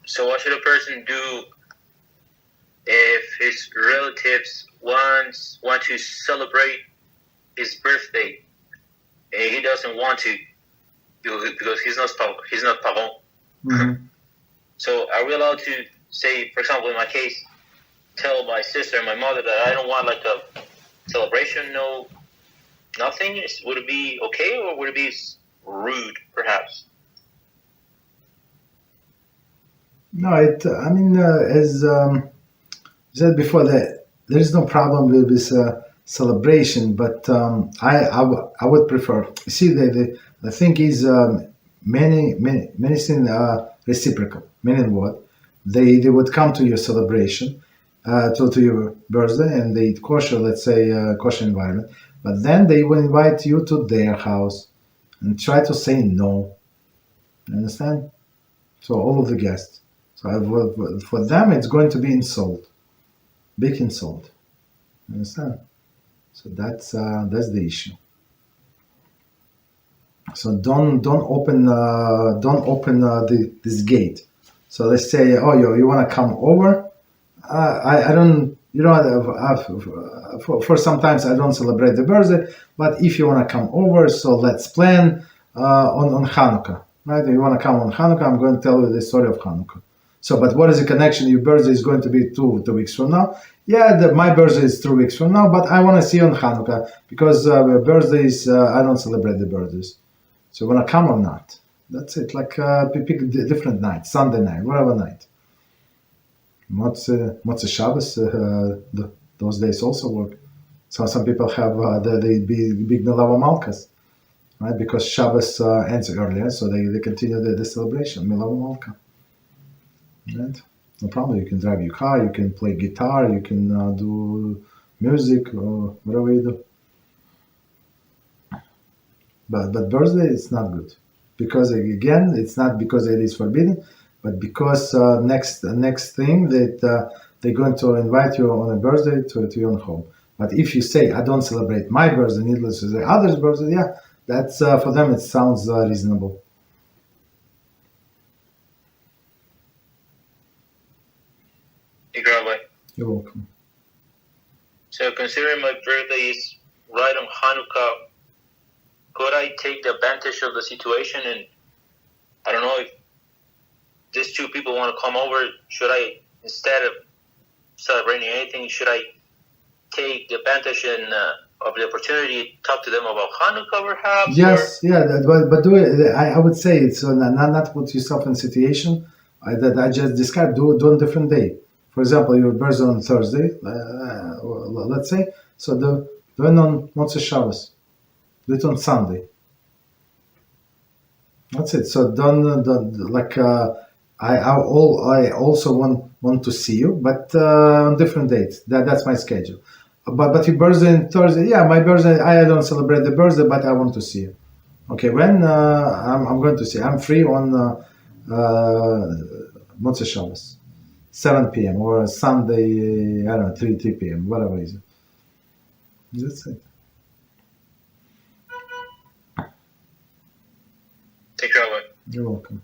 So what should a person do if his relatives want to celebrate his birthday and he doesn't want to because he's not parent? Mm-hmm. So are we allowed to say, for example, in my case, tell my sister and my mother that I don't want like a celebration, no, nothing? Would it be okay, or would it be rude, perhaps? No, as said before, that there is no problem with this celebration, but I would prefer. See, the thing is, many things are reciprocal. Meaning what? They would come to your celebration, to your birthday, and they eat kosher, let's say kosher environment. But then they will invite you to their house and try to say no. You understand? So all of the guests. So for them, it's going to be insult, big insult. You understand? So that's the issue. So don't open this gate. So let's say, oh, you want to come over. I don't, for sometimes I don't celebrate the birthday, but if you want to come over, so let's plan on Hanukkah, right? If you want to come on Hanukkah, I'm going to tell you the story of Hanukkah. So, but what is the connection? Your birthday is going to be two weeks from now. Yeah, my birthday is 2 weeks from now, but I want to see you on Hanukkah because birthdays, I don't celebrate the birthdays. So you want to come or not? That's it. Like pick a different night, Sunday night, whatever night. Motzei Shabbos, those days also work. So some people have the big Milava Malkas, right? Because Shabbos ends earlier, so they continue the celebration, Milava Malka. Right? No problem. You can drive your car, you can play guitar, you can do music or whatever you do. But birthday is not good, because again, it's not because it is forbidden, but because next thing that they're going to invite you on a birthday to your own home. But if you say, I don't celebrate my birthday, needless to say others' birthday, yeah, that's for them it sounds reasonable. Rabbi. You're welcome. So considering my birthday is right on Hanukkah, could I take the advantage of the situation? And I don't know, if these two people want to come over, should I, instead of celebrating anything, should I take the advantage of the opportunity to talk to them about Hanukkah, perhaps? Yes, yeah, but do it. I would say it's not put yourself in a situation that I just described. Do on a different day. For example, your birthday on Thursday, let's say. So do it on Motzei Shabbos. Do it on Sunday. That's it. So don't like I also want to see you, but on different dates. That's my schedule. But your birthday on Thursday, yeah, my birthday. I don't celebrate the birthday, but I want to see you. Okay, when I'm going to see. I'm free on Motzei Shabbos, 7 p.m. or Sunday. I don't know, 3 p.m. Whatever it is. That's it. Take care, Rabbi. You're welcome.